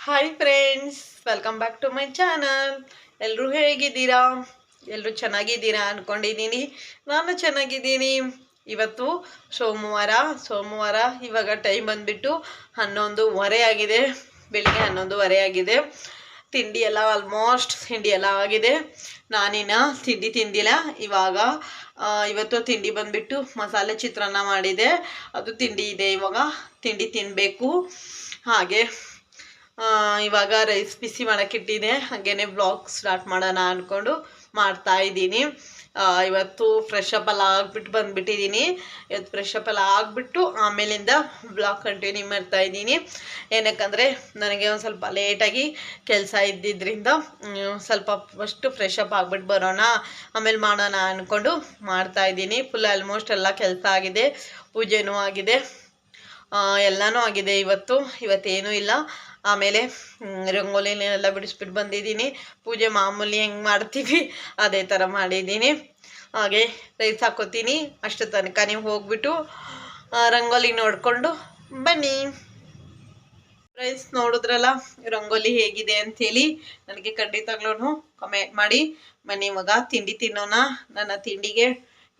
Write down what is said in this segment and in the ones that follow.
Hi friends, welcome back to my channel. ಎಲ್ಲರೂ ಹೇಗಿದ್ದೀರಾ? ಎಲ್ಲರೂ ಚೆನ್ನಾಗಿದ್ದೀರಾ ಅಂದ್ಕೊಂಡಿದ್ದೀನಿ. ನಾನು ಚೆನ್ನಾಗಿದ್ದೀನಿ. ಇವತ್ತು ಸೋಮವಾರ ಇವಾಗ ಟೈಮ್ ಬಂದುಬಿಟ್ಟು 11:30 ಆಗಿದೆ. ಬೆಳಿಗ್ಗೆ 11:30 ಆಗಿದೆ. ತಿಂಡಿ ಎಲ್ಲ ತಿಂಡಿ ಎಲ್ಲ ಆಗಿದೆ. ನಾನಿನ್ನ ತಿಂಡಿ ತಿಂದಿಲ್ಲ. ಇವತ್ತು ತಿಂಡಿ ಬಂದುಬಿಟ್ಟು ಮಸಾಲೆ ಚಿತ್ರಾನ್ನ ಮಾಡಿದೆ. ಅದು ತಿಂಡಿ ಇದೆ. ಇವಾಗ ತಿಂಡಿ ತಿನ್ನಬೇಕು. ಹಾಗೆ ಇವಾಗ ರೈಸ್ ಬಿಸಿ ಮಾಡೋಕ್ಕಿಟ್ಟಿದೆ. ಹಾಗೇನೆ ಬ್ಲಾಗ್ ಸ್ಟಾರ್ಟ್ ಮಾಡೋಣ ಅಂದ್ಕೊಂಡು ಮಾಡ್ತಾ ಇದ್ದೀನಿ. ಇವತ್ತು ಫ್ರೆಶ್ ಅಪ್ ಎಲ್ಲ ಆಗಿಬಿಟ್ಟು ಬಂದುಬಿಟ್ಟಿದ್ದೀನಿ. ಇವತ್ತು ಫ್ರೆಶ್ ಅಪ್ ಎಲ್ಲ ಆಗಿಬಿಟ್ಟು ಆಮೇಲಿಂದ ಬ್ಲಾಗ್ ಕಂಟಿನ್ಯೂ ಮಾಡ್ತಾ ಇದ್ದೀನಿ. ಏನಕ್ಕಂದರೆ ನನಗೆ ಒಂದು ಸ್ವಲ್ಪ ಲೇಟಾಗಿ ಕೆಲಸ ಇದ್ದಿದ್ದರಿಂದ ಸ್ವಲ್ಪ ಫಸ್ಟು ಫ್ರೆಶ್ ಅಪ್ ಆಗಿಬಿಟ್ಟು ಬರೋಣ, ಆಮೇಲೆ ಮಾಡೋಣ ಅಂದ್ಕೊಂಡು ಮಾಡ್ತಾ ಇದ್ದೀನಿ. ಫುಲ್ ಆಲ್ಮೋಸ್ಟ್ ಎಲ್ಲ ಕೆಲಸ ಆಗಿದೆ. ಪೂಜೆನೂ ಆಗಿದೆ, ಎಲ್ಲನೂ ಆಗಿದೆ. ಇವತ್ತೇನೂ ಇಲ್ಲ. ಆಮೇಲೆ ರಂಗೋಲಿನೆಲ್ಲ ಬಿಡಿಸ್ಬಿಟ್ಟು ಬಂದಿದ್ದೀನಿ. ಪೂಜೆ ಮಾಮೂಲಿ ಹೆಂಗೆ ಮಾಡ್ತೀವಿ ಅದೇ ಥರ ಮಾಡಿದ್ದೀನಿ. ಹಾಗೆ ರೈಸ್ ಹಾಕೋತೀನಿ. ಅಷ್ಟು ತನಕ ನೀವು ಹೋಗ್ಬಿಟ್ಟು ರಂಗೋಲಿ ನೋಡಿಕೊಂಡು ಬನ್ನಿ. ರೈಸ್ ನೋಡಿದ್ರಲ್ಲ ರಂಗೋಲಿ ಹೇಗಿದೆ ಅಂಥೇಳಿ ನನಗೆ ಖಂಡಿತಗ್ಲೂ ಕಮೆಂಟ್ ಮಾಡಿ. ಬನ್ನಿ ಇವಾಗ ತಿಂಡಿ ತಿನ್ನೋಣ. ನನ್ನ ತಿಂಡಿಗೆ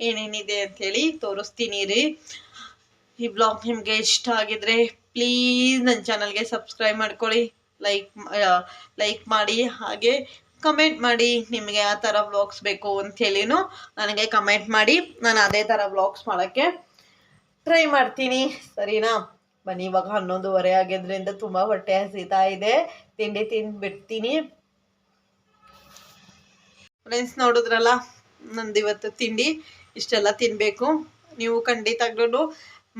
ಏನೇನಿದೆ ಅಂಥೇಳಿ ತೋರಿಸ್ತೀನಿ ರೀ. ಈ ಬ್ಲಾಗ್ ನಿಮಗೆ ಇಷ್ಟ ಆಗಿದ್ರೆ ಪ್ಲೀಸ್ ನನ್ನ ಚಾನಲ್ಗೆ ಸಬ್ಸ್ಕ್ರೈಬ್ ಮಾಡ್ಕೊಳ್ಳಿ, ಲೈಕ್ ಮಾಡಿ, ಹಾಗೆ ಕಮೆಂಟ್ ಮಾಡಿ. ನಿಮಗೆ ಯಾವ ಥರ ವ್ಲಾಗ್ಸ್ ಬೇಕು ಅಂಥೇಳಿನೂ ನನಗೆ ಕಮೆಂಟ್ ಮಾಡಿ. ನಾನು ಅದೇ ಥರ ವ್ಲಾಗ್ಸ್ ಮಾಡೋಕ್ಕೆ ಟ್ರೈ ಮಾಡ್ತೀನಿ, ಸರಿನಾ? ಬನ್ನಿ ಇವಾಗ 11:30 ಆಗಿದ್ರಿಂದ ತುಂಬ ಹೊಟ್ಟೆ ಹಸಿತಾ ಇದೆ. ತಿಂಡಿ ತಿಂದುಬಿಡ್ತೀನಿ. ಫ್ರೆಂಡ್ಸ್ ನೋಡಿದ್ರಲ್ಲ ನಂದು ಇವತ್ತು ತಿಂಡಿ ಇಷ್ಟೆಲ್ಲ ತಿನ್ನಬೇಕು. ನೀವು ಖಂಡಿತಗ್ಲೂ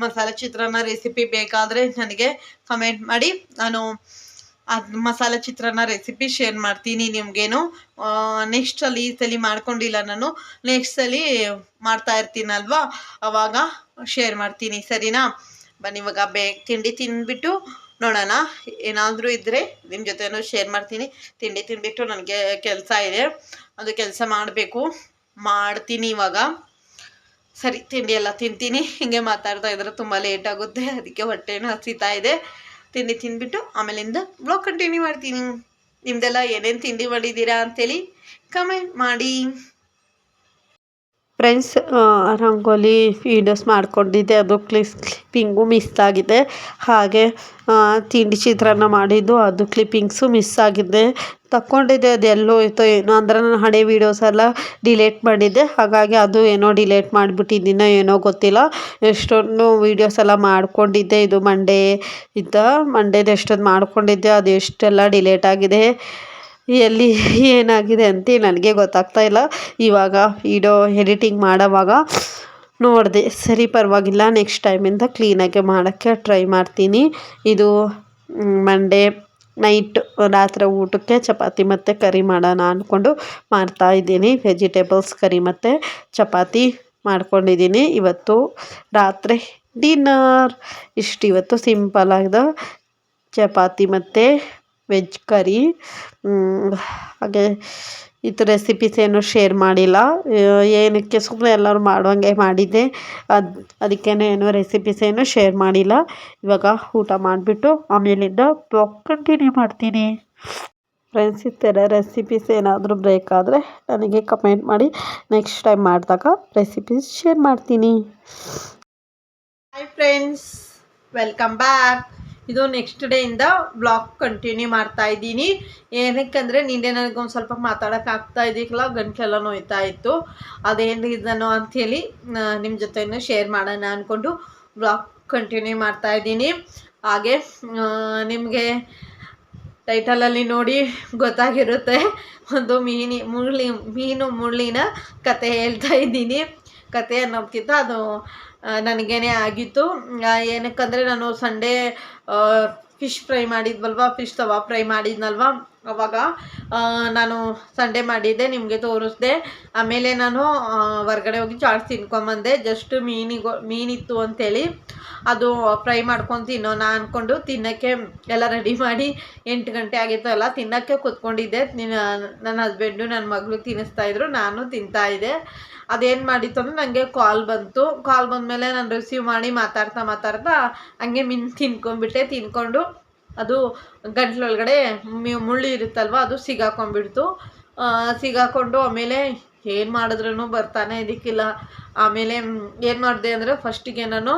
ಮಸಾಲೆ ಚಿತ್ರಾನ್ನ ರೆಸಿಪಿ ಬೇಕಾದರೆ ನನಗೆ ಕಮೆಂಟ್ ಮಾಡಿ. ನಾನು ಅದು ಮಸಾಲೆ ಚಿತ್ರಾನ್ನ ರೆಸಿಪಿ ಶೇರ್ ಮಾಡ್ತೀನಿ ನಿಮಗೇನು. ನೆಕ್ಸ್ಟಲ್ಲಿ ಈ ಸಲ ಮಾಡ್ಕೊಂಡಿಲ್ಲ, ನಾನು ನೆಕ್ಸ್ಟ್ ಸಲ ಮಾಡ್ತಾ ಇರ್ತೀನಲ್ವಾ, ಆವಾಗ ಶೇರ್ ಮಾಡ್ತೀನಿ, ಸರಿನಾ? ಬನ್ನಿ ಇವಾಗ ತಿಂಡಿ ತಿಂದ್ಬಿಟ್ಟು ನೋಡೋಣ. ಏನಾದರೂ ಇದ್ದರೆ ನಿಮ್ಮ ಜೊತೆನೂ ಶೇರ್ ಮಾಡ್ತೀನಿ. ತಿಂಡಿ ತಿಂದ್ಬಿಟ್ಟು ನನಗೆ ಕೆಲಸ ಇದೆ, ಅದು ಕೆಲಸ ಮಾಡ್ತೀನಿ ಇವಾಗ. ಸರಿ, ತಿಂಡಿ ಎಲ್ಲ ತಿಂತೀನಿ. ಹಿಂಗೆ ಮಾತಾಡ್ತಾ ಇದ್ರೆ ತುಂಬ ಲೇಟ್ ಆಗುತ್ತೆ, ಅದಕ್ಕೆ ಹೊಟ್ಟೆನೂ ಹಸಿತಾ ಇದೆ. ತಿಂಡಿ ತಿಂದ್ಬಿಟ್ಟು ಆಮೇಲಿಂದ ಬ್ಲಾಗ್ ಕಂಟಿನ್ಯೂ ಮಾಡ್ತೀನಿ. ನಿಮ್ದೆಲ್ಲ ಏನೇನು ತಿಂಡಿ ಮಾಡಿದ್ದೀರಾ ಅಂಥೇಳಿ ಕಮೆಂಟ್ ಮಾಡಿ. ಫ್ರೆಂಡ್ಸ್, ರಂಗೋಲಿ ವೀಡಿಯೋಸ್ ಮಾಡ್ಕೊಂಡಿದ್ದೆ, ಅದು ಕ್ಲಿಪ್ಪಿಂಗು ಮಿಸ್ ಆಗಿದೆ. ಹಾಗೆ ತಿಂಡಿ ಚಿತ್ರಾನ್ನ ಮಾಡಿದ್ದು ಅದು ಕ್ಲಿಪ್ಪಿಂಗ್ಸು ಮಿಸ್ ಆಗಿದೆ. ತಗೊಂಡಿದ್ದೆ, ಅದು ಎಲ್ಲೋ ಹೋಯ್ತೋ ಏನೋ. ಅಂದರೆ ನಾನು ಹಳೆ ವೀಡಿಯೋಸ್ ಎಲ್ಲ ಡಿಲೇಟ್ ಮಾಡಿದ್ದೆ, ಹಾಗಾಗಿ ಅದು ಏನೋ ಡಿಲೇಟ್ ಮಾಡಿಬಿಟ್ಟಿದ್ದೀನೋ ಏನೋ ಗೊತ್ತಿಲ್ಲ. ಎಷ್ಟೊಂದು ವೀಡಿಯೋಸ್ ಎಲ್ಲ ಮಾಡ್ಕೊಂಡಿದ್ದೆ. ಇದು ಮಂಡೇದು ಎಷ್ಟೊಂದು ಮಾಡ್ಕೊಂಡಿದ್ದೆ, ಅದು ಎಷ್ಟೆಲ್ಲ ಡಿಲೇಟ್ ಆಗಿದೆ. ಎಲ್ಲಿ ಏನಾಗಿದೆ ಅಂತ ನನಗೆ ಗೊತ್ತಾಗ್ತಾ ಇಲ್ಲ. ಇವಾಗ ವಿಡಿಯೋ ಎಡಿಟಿಂಗ್ ಮಾಡೋವಾಗ ನೋಡಿದೆ, ಸರಿ ಪರವಾಗಿಲ್ಲ, ನೆಕ್ಸ್ಟ್ ಟೈಮಿಂದ ಕ್ಲೀನಾಗೆ ಮಾಡೋಕ್ಕೆ ಟ್ರೈ ಮಾಡ್ತೀನಿ. ಇದು ಮಂಡೇ ನೈಟ್ ರಾತ್ರಿ ಊಟಕ್ಕೆ ಚಪಾತಿ ಮತ್ತು ಕರಿ ಮಾಡೋಣ ಅಂದ್ಕೊಂಡು ಮಾಡ್ತಾಯಿದ್ದೀನಿ. ವೆಜಿಟೇಬಲ್ಸ್ ಕರಿ ಮತ್ತು ಚಪಾತಿ ಮಾಡ್ಕೊಂಡಿದ್ದೀನಿ. ಇವತ್ತು ರಾತ್ರಿ ಡಿನ್ನರ್ ಇವತ್ತು ಸಿಂಪಲ್ ಆಗಿದೆ, ಚಪಾತಿ ಮತ್ತು ವೆಜ್ ಕರಿ. ಹಾಗೆ ಇದು ರೆಸಿಪೀಸ್ ಏನು ಶೇರ್ ಮಾಡಿಲ್ಲ, ಏನಕ್ಕೆ ಸುಮ್ಮನೆ ಎಲ್ಲರೂ ಮಾಡುವಂಗೆ ಮಾಡಿದ್ದೆ, ಅದಕ್ಕೇನೆ ಏನೋ ರೆಸಿಪೀಸ್ ಏನು ಶೇರ್ ಮಾಡಿಲ್ಲ. ಇವಾಗ ಊಟ ಮಾಡಿಬಿಟ್ಟು ಆಮೇಲಿಂದ ಬ್ಲಾಗ್ ಕಂಟಿನ್ಯೂ ಮಾಡ್ತೀನಿ. ಫ್ರೆಂಡ್ಸ್, ಈ ಥರ ರೆಸಿಪೀಸ್ ಏನಾದರೂ ಬ್ರೇಕ್ ಆದರೆ ನನಗೆ ಕಮೆಂಟ್ ಮಾಡಿ. ನೆಕ್ಸ್ಟ್ ಟೈಮ್ ಮಾಡಿದಾಗ ರೆಸಿಪೀಸ್ ಶೇರ್ ಮಾಡ್ತೀನಿ. Hi friends, welcome back. ಇದು ನೆಕ್ಸ್ಟ್ ಡೇಯಿಂದ ಬ್ಲಾಗ್ ಕಂಟಿನ್ಯೂ ಮಾಡ್ತಾ ಇದ್ದೀನಿ. ಏನಕ್ಕಂದರೆ ನಿನ್ನೆ ನನಗೊಂದು ಸ್ವಲ್ಪ ಮಾತಾಡೋಕ್ಕಾಗ್ತಾ ಇದ್ದಿಲ್ಲ, ಗಂಟಲೆಲ್ಲ ನೋಯ್ತಾ ಇತ್ತು. ಅದೇನು ರೀಸನ್ನು ಅಂಥೇಳಿ ನಿಮ್ಮ ಜೊತೆನೂ ಶೇರ್ ಮಾಡೋಣ ಅಂದ್ಕೊಂಡು ಬ್ಲಾಗ್ ಕಂಟಿನ್ಯೂ ಮಾಡ್ತಾ ಇದ್ದೀನಿ. ಹಾಗೆ ನಿಮಗೆ ಟೈಟಲಲ್ಲಿ ನೋಡಿ ಗೊತ್ತಾಗಿರುತ್ತೆ, ಒಂದು ಮೀನು ಮುಳ್ಳಿನ ಕತೆ ಹೇಳ್ತಾ ಇದ್ದೀನಿ. ಕತೆ ಅನ್ನೋದಕ್ಕಿಂತ ಅದು ನನಗೇನೆ ಆಗಿತ್ತು. ಏನಕ್ಕಂದರೆ ನಾನು ಸಂಡೇ ಫಿಶ್ ಫ್ರೈ ಮಾಡಿದ್ವಲ್ವ, ಫಿಶ್ ತವಾ ಫ್ರೈ ಮಾಡಿದ್ನಲ್ವ, ಅವಾಗ ನಾನು ಸಂಡೇ ಮಾಡಿದ್ದೆ, ನಿಮಗೆ ತೋರಿಸ್ದೆ. ಆಮೇಲೆ ನಾನು ಹೊರ್ಗಡೆ ಹೋಗಿ ಚಾಟ್ಸ್ ತಿನ್ಕೊಂಬಂದೆ. ಜಸ್ಟ್ ಮೀನಿತ್ತು ಅಂಥೇಳಿ ಅದು ಫ್ರೈ ಮಾಡ್ಕೊಂಡು ತಿನ್ನೋಣ ಅಂದ್ಕೊಂಡು ತಿನ್ನೋಕ್ಕೆ ಎಲ್ಲ ರೆಡಿ ಮಾಡಿ 8 ಗಂಟೆ ಆಗಿತ್ತು, ಎಲ್ಲ ತಿನ್ನೋಕ್ಕೆ ಕೂತ್ಕೊಂಡಿದ್ದೆ. ನನ್ನ ಹಸ್ಬೆಂಡು ನನ್ನ ಮಗಳು ತಿನ್ನಿಸ್ತಾಯಿದ್ರು, ನಾನು ತಿಂತಾಯಿದ್ದೆ. ಅದೇನು ಮಾಡಿತ್ತು ಅಂದರೆ ನನಗೆ ಕಾಲ್ ಬಂದಮೇಲೆ ನಾನು ರಿಸೀವ್ ಮಾಡಿ ಮಾತಾಡ್ತಾ ಹಂಗೆ ತಿನ್ಕೊಂಡ್ಬಿಟ್ಟೆ. ತಿನ್ಕೊಂಡು ಅದು ಗಂಟ್ಲೊಳಗಡೆ ಮುಳ್ಳು ಇರುತ್ತಲ್ವ ಅದು ಸಿಗಾಕೊಂಡ್ಬಿಡ್ತು. ಸಿಗಾಕೊಂಡು ಆಮೇಲೆ ಏನು ಮಾಡಿದ್ರೂ ಬರ್ತಾನೆ ಇದಕ್ಕಿಲ್ಲ. ಆಮೇಲೆ ಏನು ಮಾಡಿದೆ ಅಂದರೆ ಫಸ್ಟಿಗೆ ನಾನು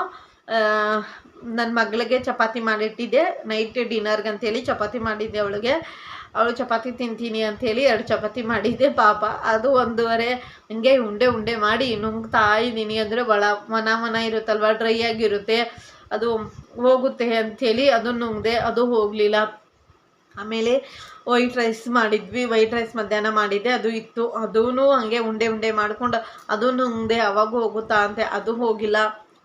ನನ್ನ ಮಗಳಿಗೆ ಚಪಾತಿ ಮಾಡಿಟ್ಟಿದ್ದೆ, ನೈಟ್ ಡಿನ್ನರ್ಗಂತೇಳಿ ಚಪಾತಿ ಮಾಡಿದ್ದೆ ಅವಳಿಗೆ. ಅವಳು ಚಪಾತಿ ತಿಂತೀನಿ ಅಂಥೇಳಿ 2 ಚಪಾತಿ ಮಾಡಿದ್ದೆ ಪಾಪ. ಅದು 1:30 ಹಿಂಗೆ ಉಂಡೆ ಉಂಡೆ ಮಾಡಿ ನುಂಗ್ತಾ ಇದ್ದೀನಿ. ಅಂದರೆ ಮನ ಇರುತ್ತಲ್ವ, ಡ್ರೈ ಆಗಿರುತ್ತೆ, ಅದು ಹೋಗುತ್ತೆ ಅಂಥೇಳಿ ಅದನ್ನು ನುಂಗ್ದೆ, ಅದು ಹೋಗಲಿಲ್ಲ. ಆಮೇಲೆ ವೈಟ್ ರೈಸ್ ಮಾಡಿದ್ವಿ. ವೈಟ್ ರೈಸ್ ಮಧ್ಯಾಹ್ನ ಮಾಡಿದ್ದೆ, ಅದು ಇತ್ತು. ಅದೂ ಹಂಗೆ ಉಂಡೆ ಉಂಡೆ ಮಾಡ್ಕೊಂಡು ಅದು ನುಂಗ್ದೆ, ಅವಾಗ ಹೋಗುತ್ತಾ ಅಂತೆ, ಅದು ಹೋಗಿಲ್ಲ.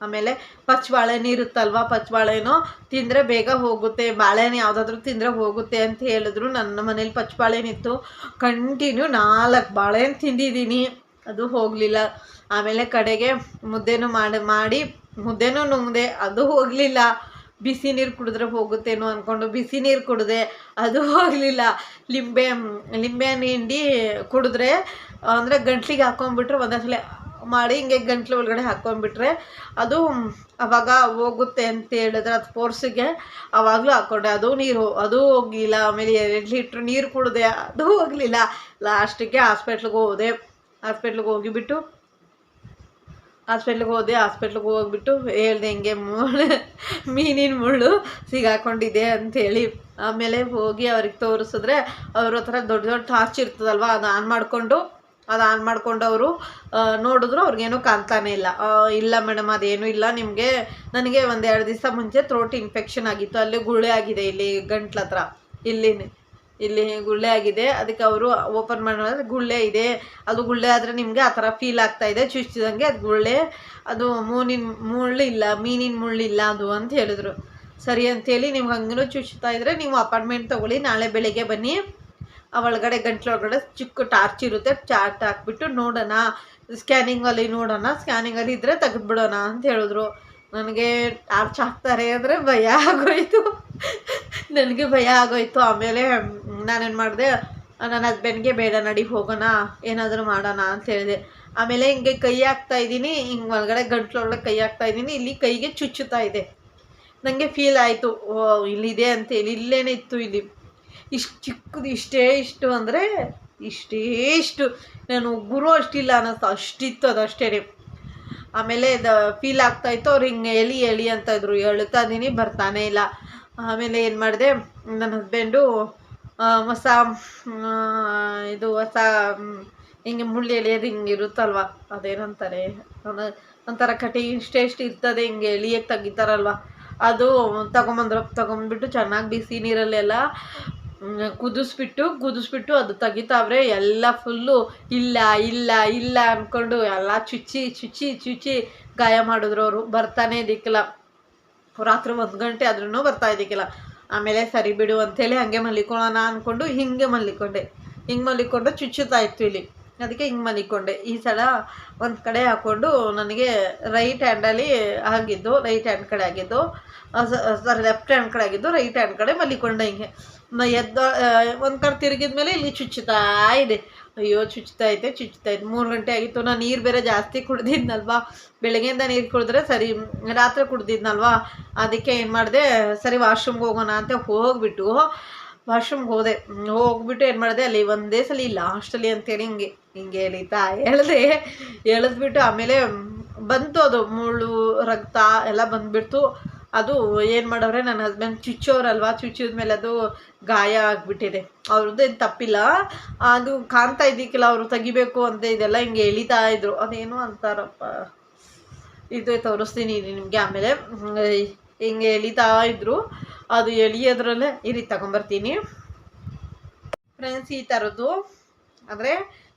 ಆಮೇಲೆ ಪಚ್ಚಬಾಳೆಹಣ್ಣು ಇರುತ್ತಲ್ವ, ಪಚ್ಚಬಾಳೆಹಣ್ಣು ತಿಂದರೆ ಬೇಗ ಹೋಗುತ್ತೆ, ಬಾಳೆಹಣ್ಣು ಯಾವುದಾದ್ರೂ ತಿಂದರೆ ಹೋಗುತ್ತೆ ಅಂತ ಹೇಳಿದ್ರು. ನನ್ನ ಮನೇಲಿ ಪಚ್ಚಬಾಳೆಹಣ್ಣು ಇತ್ತು, ಕಂಟಿನ್ಯೂ 4 ಬಾಳೆಹಣ್ಣು ತಿಂದಿದ್ದೀನಿ, ಅದು ಹೋಗಲಿಲ್ಲ. ಆಮೇಲೆ ಕಡೆಗೆ ಮುದ್ದೆನೂ ಮಾಡಿ ಮುದ್ದೆನೂ ನುಂಗ್ದೆ, ಅದು ಹೋಗಲಿಲ್ಲ. ಬಿಸಿ ನೀರು ಕುಡಿದ್ರೆ ಹೋಗುತ್ತೇನೋ ಅಂದ್ಕೊಂಡು ಬಿಸಿ ನೀರು ಕುಡಿದೆ, ಅದು ಹೋಗಲಿಲ್ಲ. ಲಿಂಬೆ ಹಣ್ಣು ಹಿಂಡಿ ಕುಡಿದ್ರೆ ಅಂದರೆ ಗಂಟ್ಲಿಗೆ ಹಾಕ್ಕೊಂಡ್ಬಿಟ್ರೆ ಒಂದೊಂದ್ಸಲ ಮಾಡಿ ಹಿಂಗೆ ಗಂಟ್ಲು ಒಳಗಡೆ ಹಾಕ್ಕೊಂಡ್ಬಿಟ್ರೆ ಅದು ಅವಾಗ ಹೋಗುತ್ತೆ ಅಂತ ಹೇಳಿದ್ರೆ, ಅದು ಫೋರ್ಸಿಗೆ ಆವಾಗಲೂ ಹಾಕ್ಕೊಂಡೆ, ಅದು ಹೋಗಲಿಲ್ಲ. ಆಮೇಲೆ 2 ಲೀಟ್ರ್ ನೀರು ಕುಡಿದೆ, ಅದು ಹೋಗಲಿಲ್ಲ. ಲಾಸ್ಟಿಗೆ ಹಾಸ್ಪಿಟ್ಲಿಗೆ ಹೋಗ್ಬಿಟ್ಟು ಹೇಳ್ದೆ ಹಿಂಗೆ ಮೀನಿನ ಮುಳ್ಳು ಸಿಗಾಕೊಂಡಿದೆ ಅಂಥೇಳಿ. ಆಮೇಲೆ ಹೋಗಿ ಅವ್ರಿಗೆ ತೋರಿಸಿದ್ರೆ ಅವ್ರ ಹತ್ರ ದೊಡ್ಡ ಟಾರ್ಚ್ ಇರ್ತದಲ್ವ, ಅದು ಆನ್ ಮಾಡ್ಕೊಂಡು ಅವರು ನೋಡಿದ್ರು, ಅವ್ರಿಗೇನು ಕಾಣ್ತಾನೆ ಇಲ್ಲ. ಇಲ್ಲ ಮೇಡಮ್ ಅದೇನೂ ಇಲ್ಲ, ನನಗೆ 1-2 ದಿವಸ ಮುಂಚೆ ಥ್ರೋಟ್ ಇನ್ಫೆಕ್ಷನ್ ಆಗಿತ್ತು, ಅಲ್ಲಿ ಗುಳ್ಳೆ ಆಗಿದೆ, ಇಲ್ಲಿ ಗಂಟ್ಲ ಹತ್ರ ಇಲ್ಲಿ ಗುಳ್ಳೆ ಆಗಿದೆ. ಅದಕ್ಕೆ ಅವರು ಓಪನ್ ಮಾಡಿದ್ರೆ ಗುಳ್ಳೆ ಇದೆ, ಅದು ಗುಳ್ಳೆ ಆದರೆ ನಿಮಗೆ ಆ ಥರ ಫೀಲ್ ಆಗ್ತಾ ಇದೆ, ಚುಚ್ಚಿದಂಗೆ, ಅದು ಗುಳ್ಳೆ, ಅದು ಮೀನಿನ ಮುಳ್ಳಿಲ್ಲ ಅದು ಅಂತ ಹೇಳಿದ್ರು. ಸರಿ ಅಂಥೇಳಿ ನಿಮ್ಗೆ ಹಂಗೂ ಚುಚ್ತಾ ಇದ್ದರೆ ನೀವು ಅಪಾಯಿಂಟ್ಮೆಂಟ್ ತೊಗೊಳ್ಳಿ, ನಾಳೆ ಬೆಳಿಗ್ಗೆ ಬನ್ನಿ, ಒಳಗಡೆ ಗಂಟ್ಲೊಳಗಡೆ ಚಿಕ್ಕ ಟಾರ್ಚ್ ಇರುತ್ತೆ, ಚಾರ್ಟ್ ಹಾಕ್ಬಿಟ್ಟು ನೋಡೋಣ, ಸ್ಕ್ಯಾನಿಂಗಲ್ಲಿ ಇದ್ದರೆ ತೆಗೆದುಬಿಡೋಣ ಅಂತ ಹೇಳಿದ್ರು. ನನಗೆ ಟಾರ್ಚ್ ಹಾಕ್ತಾರೆ ಅಂದರೆ ಭಯ ಆಗೋಯ್ತು. ಆಮೇಲೆ ನಾನೇನು ಮಾಡಿದೆ, ನನ್ನ ಹಸ್ಬೆಂಡ್ಗೆ ಬೇಡ ನಡಿ ಹೋಗೋಣ, ಏನಾದರೂ ಮಾಡೋಣ ಅಂತ ಹೇಳಿದೆ. ಆಮೇಲೆ ಹಿಂಗೆ ಕೈ ಹಾಕ್ತಾಯಿದ್ದೀನಿ, ಹಿಂಗೆ ಒಳಗಡೆ ಗಂಟ್ಲೊಳಗಡೆ ಕೈ ಹಾಕ್ತಾಯಿದ್ದೀನಿ, ಇಲ್ಲಿ ಕೈಗೆ ಚುಚ್ಚುತ್ತಾ ಇದೆ. ನನಗೆ ಫೀಲ್ ಆಯಿತು, ಇಲ್ಲಿದೆ ಅಂತೇಳಿ. ಇಲ್ಲೇನೇ ಇತ್ತು, ಇಲ್ಲಿ ಇಷ್ಟು ಚಿಕ್ಕದು, ಇಷ್ಟು ಅಂದರೆ ಇಷ್ಟು, ನಾನು ಉಗುರು ಅಷ್ಟಿಲ್ಲ ಅನ್ನಿಸ್ತು, ಅಷ್ಟಿತ್ತು, ಅದು ಅಷ್ಟೇ. ಆಮೇಲೆ ಫೀಲ್ ಆಗ್ತಾಯಿತ್ತು. ಅವ್ರು ಹಿಂಗೆ ಎಳಿ ಅಂತ ಇದ್ರು, ಎಳುತ್ತಾ ಇದ್ದೀನಿ, ಬರ್ತಾನೆ ಇಲ್ಲ. ಆಮೇಲೆ ಏನು ಮಾಡಿದೆ, ನನ್ನ ಹಸ್ಬೆಂಡು ಹೊಸ ಹಿಂಗೆ ಮುಳ್ಳು ಎಳೆಯೋದು ಹಿಂಗೆ ಇರುತ್ತಲ್ವ, ಅದೇನಂತಾರೆ, ಒಂಥರ ಕಟಿಂಗ್ ಇಷ್ಟು ಇರ್ತದೆ, ಹಿಂಗೆ ಎಳಿಯಕ್ಕೆ ತೆಗಿತಾರಲ್ವ, ಅದು ತಗೊಂಡ್ಬಿಟ್ಟು ಚೆನ್ನಾಗಿ ಬಿಸಿ ನೀರಲ್ಲೆಲ್ಲ ಕುದಿಸ್ಬಿಟ್ಟು ಅದು ತೆಗಿತಾವ್ರೆ. ಎಲ್ಲ ಫುಲ್ಲು ಇಲ್ಲ ಅಂದ್ಕೊಂಡು ಎಲ್ಲ ಚುಚ್ಚಿ ಗಾಯ ಮಾಡಿದ್ರು. ಅವರು ಬರ್ತಾನೆ ಇದಕ್ಕಿಲ್ಲ, ರಾತ್ರಿ 1 ಗಂಟೆ ಆದ್ರೂ ಬರ್ತಾ ಇದಕ್ಕಿಲ್ಲ. ಆಮೇಲೆ ಸರಿ ಬಿಡು ಅಂಥೇಳಿ ಹಂಗೆ ಮಲ್ಕೊಳ್ಳೋಣ ಅಂದ್ಕೊಂಡು ಹಿಂಗೆ ಮಲ್ಕೊಂಡು ಚುಚ್ಚುತ್ತಾ ಇತ್ತು ಇಲ್ಲಿ, ಅದಕ್ಕೆ ಹಿಂಗೆ ಮಲ್ಕೊಂಡೆ. ಈ ಸಲ ಒಂದು ಕಡೆ ಹಾಕ್ಕೊಂಡು, ನನಗೆ ರೈಟ್ ಹ್ಯಾಂಡಲ್ಲಿ ಆಗಿದ್ದು, ರೈಟ್ ಹ್ಯಾಂಡ್ ಕಡೆ ಆಗಿದ್ದು, ಲೆಫ್ಟ್ ಹ್ಯಾಂಡ್ ಕಡೆ ಆಗಿದ್ದು, ರೈಟ್ ಹ್ಯಾಂಡ್ ಕಡೆ ಮಲ್ಕೊಂಡೆ. ಹಿಂಗೆ ಒಂದು ಕಡೆ ತಿರುಗಿದ ಮೇಲೆ ಇಲ್ಲಿ ಚುಚ್ಚುತ್ತಾ ಇದೆ. ಅಯ್ಯೋ ಚುಚ್ತಾ ಐತೆ 3 ಗಂಟೆ ಆಗಿತ್ತು. ನಾನು ನೀರು ಬೇರೆ ಜಾಸ್ತಿ ಕುಡ್ದಿದ್ನಲ್ವಾ, ಬೆಳಗ್ಗೆಯಿಂದ ನೀರು ಕುಡಿದ್ರೆ ಸರಿ, ರಾತ್ರಿ ಕುಡ್ದಿದ್ನಲ್ವಾ, ಅದಕ್ಕೆ ಏನು ಮಾಡಿದೆ, ಸರಿ ವಾಶ್ರೂಮ್ಗೆ ಹೋಗೋಣ ಅಂತ ಹೋಗ್ಬಿಟ್ಟು ಏನು ಮಾಡಿದೆ, ಅಲ್ಲಿ ಒಂದೇ ಸಲ ಲಾಸ್ಟಲ್ಲಿ ಅಂತೇಳಿ ಹಿಂಗೆ ಎಳೆದ್ಬಿಟ್ಟು ಆಮೇಲೆ ಬಂತು, ಅದು ಮುಳ್ಳು ರಕ್ತ ಎಲ್ಲ ಬಂದುಬಿಡ್ತು. ಅದು ಏನು ಮಾಡವ್ರೆ, ನನ್ನ ಹಸ್ಬೆಂಡ್ ಚುಚ್ಚೋರಲ್ವ, ಚುಚ್ಚಿದ್ಮೇಲೆ ಅದು ಗಾಯ ಆಗಿಬಿಟ್ಟಿದೆ. ಅವ್ರದ್ದೇನು ತಪ್ಪಿಲ್ಲ, ಅದು ಕಾಣ್ತಾ ಇದ್ದಿಕ್ಕಿಲ್ಲ, ಅವರು ತೆಗಿಬೇಕು ಅಂತ ಇದೆಲ್ಲ ಹಿಂಗೆ ಎಳಿತಾ ಇದ್ರು. ಅದೇನು ಅಂತಾರಪ್ಪ, ಇದು ತೋರಿಸ್ತೀನಿ ನಿಮಗೆ ಆಮೇಲೆ. ಹಿಂಗೆ ಎಳಿತಾ ಇದ್ರು, ಅದು ಎಳಿಯೋದ್ರಲ್ಲೇ ರೀತಿ ತಗೊಂಬರ್ತೀನಿ ಫ್ರೆಂಡ್ಸ್. ಈ ಥರದ್ದು ಅಂದರೆ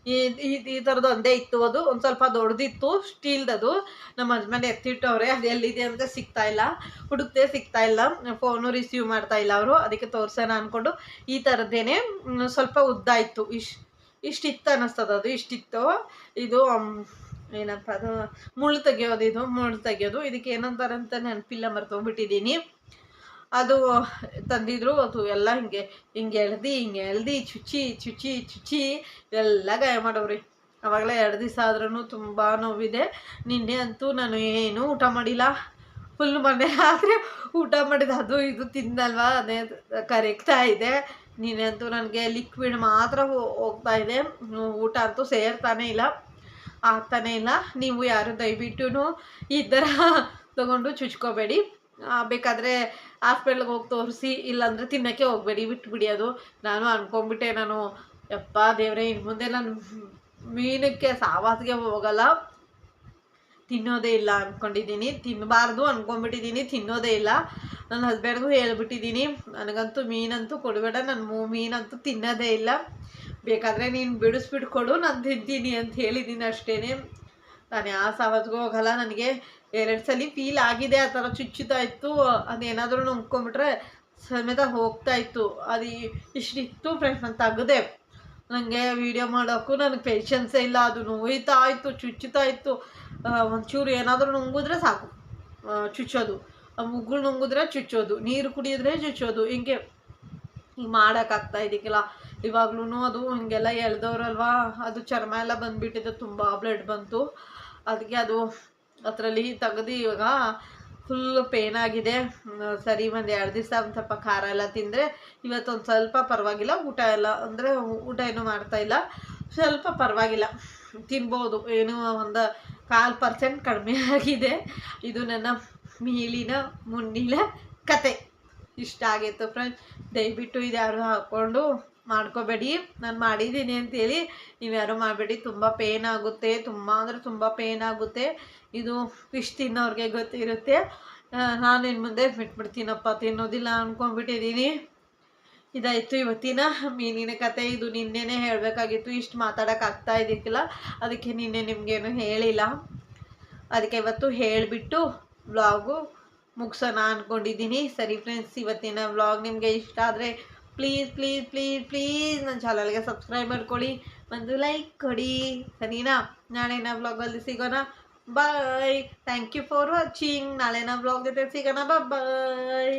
ಈ ಥರದ್ದು ಒಂದೇ ಇತ್ತು, ಅದು ಒಂದು ಸ್ವಲ್ಪ ದೊಡ್ಡದಿತ್ತು, ಸ್ಟೀಲ್ದದು. ನಮ್ಮ ಹಸ್ಬೆಂಡ್ ಎತ್ತಿಟ್ಟವ್ರೆ, ಅದು ಎಲ್ಲಿದೆ ಅಂತ ಸಿಗ್ತಾ ಇಲ್ಲ, ಫೋನು ರಿಸೀವ್ ಮಾಡ್ತಾ ಇಲ್ಲ ಅವರು. ಅದಕ್ಕೆ ತೋರಿಸೋಣ ಅಂದ್ಕೊಂಡು ಈ ಥರದ್ದೇನೆ ಸ್ವಲ್ಪ ಉದ್ದ ಇತ್ತು, ಇಷ್ಟಿತ್ತು ಅನ್ನಿಸ್ತದೆ, ಅದು ಇಷ್ಟಿತ್ತು. ಇದು ಏನಪ್ಪ, ಅದು ಮುಳ್ಳು ತೆಗಿಯೋದು, ಇದಕ್ಕೆ ಏನಂತಾರೆ ಅಂತ ನೆನಪಿಲ್ಲ, ಮರ್ತೋಗ್ಬಿಟ್ಟಿದ್ದೀನಿ. ಅದು ತಂದಿದ್ರು, ಅದು ಎಲ್ಲ ಹಿಂಗೆ ಎಳ್ದು ಚುಚ್ಚಿ ಎಲ್ಲ ಗಾಯ ಮಾಡವ್ರಿ. ಆವಾಗಲೇ 2 ದಿವಸ ಆದ್ರೂ ತುಂಬ ನೋವಿದೆ. ನಿನ್ನೆ ಅಂತೂ ನಾನು ಏನೂ ಊಟ ಮಾಡಿಲ್ಲ, ಫುಲ್ ಮೊನ್ನೆ ರಾತ್ರಿ ಊಟ ಮಾಡಿದ ಅದು ಇದು ತಿಂದಲ್ವಾ ಅದೇ ಕರಗ್ತಾ ಇದೆ. ನೀನಂತೂ ನನಗೆ ಲಿಕ್ವಿಡ್ ಮಾತ್ರ ಹೋಗ್ತಾ ಇದೆ, ಊಟ ಅಂತೂ ಸೇರ್ತಾನೆ ಇಲ್ಲ, ಆಗ್ತಾನೆ ಇಲ್ಲ. ನೀವು ಯಾರು ದಯವಿಟ್ಟು ಈ ಥರ ತೊಗೊಂಡು ಚುಚ್ಕೋಬೇಡಿ. ಬೇಕಾದರೆ ಹಾಸ್ಪಿಟ್ಲ್ಗೆ ಹೋಗಿ ತೋರಿಸಿ, ಇಲ್ಲಾಂದರೆ ತಿನ್ನೋಕ್ಕೆ ಹೋಗಬೇಡಿ, ಬಿಟ್ಬಿಡಿ. ಅದು ನಾನು ಅಂದ್ಕೊಂಡ್ಬಿಟ್ಟೆ, ನಾನು ಯಪ್ಪ ದೇವರೇ ಇನ್ನು ಮುಂದೆ ನಾನು ಮೀನಕ್ಕೆ ಸಾವಾಸಿಗೆ ಹೋಗಲ್ಲ, ತಿನ್ನೋದೇ ಇಲ್ಲ ಅಂದ್ಕೊಂಡಿದ್ದೀನಿ, ತಿನ್ನಬಾರ್ದು ಅಂದ್ಕೊಂಡ್ಬಿಟ್ಟಿದ್ದೀನಿ, ತಿನ್ನೋದೇ ಇಲ್ಲ. ನನ್ನ ಹಸ್ಬೆಂಡ್ಗೂ ಹೇಳ್ಬಿಟ್ಟಿದ್ದೀನಿ, ನನಗಂತೂ ಮೀನಂತೂ ಕೊಡಬೇಡ, ನಾನು ಮೀನಂತೂ ತಿನ್ನೋದೇ ಇಲ್ಲ, ಬೇಕಾದರೆ ನೀನು ಬಿಡಿಸ್ಬಿಟ್ಟು ಕೊಡು, ನಾನು ತಿಂತೀನಿ ಅಂತ ಹೇಳಿದ್ದೀನಿ ಅಷ್ಟೇ. ನಾನು ಯಾವ ಸಾವತ್ತಿಗೂ ಹೋಗಲ್ಲ. ನನಗೆ 2 ಸಲ ಫೀಲ್ ಆಗಿದೆ, ಆ ಥರ ಚುಚ್ಚುತ್ತಾ ಇತ್ತು, ಅದೇನಾದರೂ ನುಂಗ್ಕೊಂಬಿಟ್ರೆ ಸಮೇತ ಹೋಗ್ತಾಯಿತ್ತು. ಅದು ಇಷ್ಟಿತ್ತು ಫ್ರೆಂಡ್ಸ್, ನಾನು ತೆಗೆದೆ. ನನಗೆ ವೀಡಿಯೋ ಮಾಡೋಕ್ಕೂ ನನಗೆ ಪೇಷನ್ಸೇ ಇಲ್ಲ, ಅದು ನೋಯ್ತಾ ಇತ್ತು, ಚುಚ್ಚುತ್ತಾ ಇತ್ತು. ಒಂಚೂರು ಏನಾದರೂ ನುಂಗಿದ್ರೆ ಸಾಕು ಚುಚ್ಚೋದು, ಮುಗ್ಗಳು ನುಂಗಿದ್ರೆ ಚುಚ್ಚೋದು, ನೀರು ಕುಡಿಯಿದ್ರೆ ಚುಚ್ಚೋದು, ಹಿಂಗೆ ಮಾಡೋಕ್ಕಾಗ್ತಾ ಇದಕ್ಕಿಲ್ಲ. ಇವಾಗ್ಲೂ ಅದು ಹಿಂಗೆಲ್ಲ ಎಳ್ದವ್ರಲ್ವಾ, ಅದು ಚರ್ಮ ಎಲ್ಲ ಬಂದುಬಿಟ್ಟಿದೆ, ತುಂಬ ಬ್ಲಡ್ ಬಂತು. ಅದಕ್ಕೆ ಅದು ಅದರಲ್ಲಿ ತೆಗೆದು ಇವಾಗ ಫುಲ್ ಪೇನ್ ಆಗಿದೆ. ಸರಿ, ಒಂದು 2 ದಿವಸ ಒಂದು ಸ್ವಲ್ಪ ಖಾರ ಎಲ್ಲ ತಿಂದರೆ ಇವತ್ತೊಂದು ಸ್ವಲ್ಪ ಪರವಾಗಿಲ್ಲ. ಊಟ ಎಲ್ಲ ಅಂದರೆ ಊಟ ಏನೂ ಮಾಡ್ತಾಯಿಲ್ಲ, ಸ್ವಲ್ಪ ಪರವಾಗಿಲ್ಲ, ತಿನ್ಬೋದು. ಏನೋ ಒಂದು 1/4% ಕಡಿಮೆ ಆಗಿದೆ. ಇದು ನನ್ನ ಮೀಲಿನ ಮುನ್ನಿನ ಕತೆ. ಇಷ್ಟ ಆಗಿತ್ತು ಫ್ರೆಂಡ್ಸ್. ದಯವಿಟ್ಟು ಇದು ಯಾರು ಹಾಕ್ಕೊಂಡು ಮಾಡ್ಕೋಬೇಡಿ, ನಾನು ಮಾಡಿದ್ದೀನಿ ಅಂತೇಳಿ ನೀವು ಯಾರು ಮಾಡಬೇಡಿ. ತುಂಬ ಪೇನ್ ಆಗುತ್ತೆ, ತುಂಬ ಅಂದರೆ ತುಂಬ ಪೇನ್ ಆಗುತ್ತೆ. ಇದು ಫಿಶ್ ತಿನ್ನೋರಿಗೆ ಗೊತ್ತಿರುತ್ತೆ. ನಾನು ಇನ್ನು ಮುಂದೆ ಬಿಟ್ಬಿಡ್ತೀನಪ್ಪ, ತಿನ್ನೋದಿಲ್ಲ ಅಂದ್ಕೊಂಡ್ಬಿಟ್ಟಿದ್ದೀನಿ. ಇದಾಯಿತು ಇವತ್ತಿನ ಮೀನಿನ ಕತೆ. ಇದು ನಿನ್ನೆನೇ ಹೇಳಬೇಕಾಗಿತ್ತು, ಇಷ್ಟು ಮಾತಾಡೋಕ್ಕಾಗ್ತಾ ಇದ್ದಿಕ್ಕಿಲ್ಲ, ಅದಕ್ಕೆ ನಿನ್ನೆ ನಿಮಗೇನು ಹೇಳಿಲ್ಲ. ಅದಕ್ಕೆ ಇವತ್ತು ಹೇಳಿಬಿಟ್ಟು ವ್ಲಾಗು ಮುಗಿಸೋಣ ಅಂದ್ಕೊಂಡಿದ್ದೀನಿ. ಸರಿ ಫ್ರೆಂಡ್ಸ್, ಇವತ್ತಿನ ವ್ಲಾಗ್ ನಿಮಗೆ ಇಷ್ಟ ಆದರೆ ಪ್ಲೀಸ್ ಪ್ಲೀಸ್ ಪ್ಲೀಸ್ ಪ್ಲೀಸ್ ನನ್ನ ಚಾನಲ್ಗೆ ಸಬ್ಸ್ಕ್ರೈಬ್ ಮಾಡ್ಕೊಳ್ಳಿ, ಒಂದು ಲೈಕ್ ಕೊಡಿ, ಸರಿನಾ? ನಾಳೆನ ವ್ಲಾಗಲ್ಲಿ ಸಿಗೋಣ. Bye. Thank you for watching. ನಾಳೆನ ವ್ಲಾಗ್ ಜೊತೆ ಸಿಗೋಣ. ಬಾಯ್.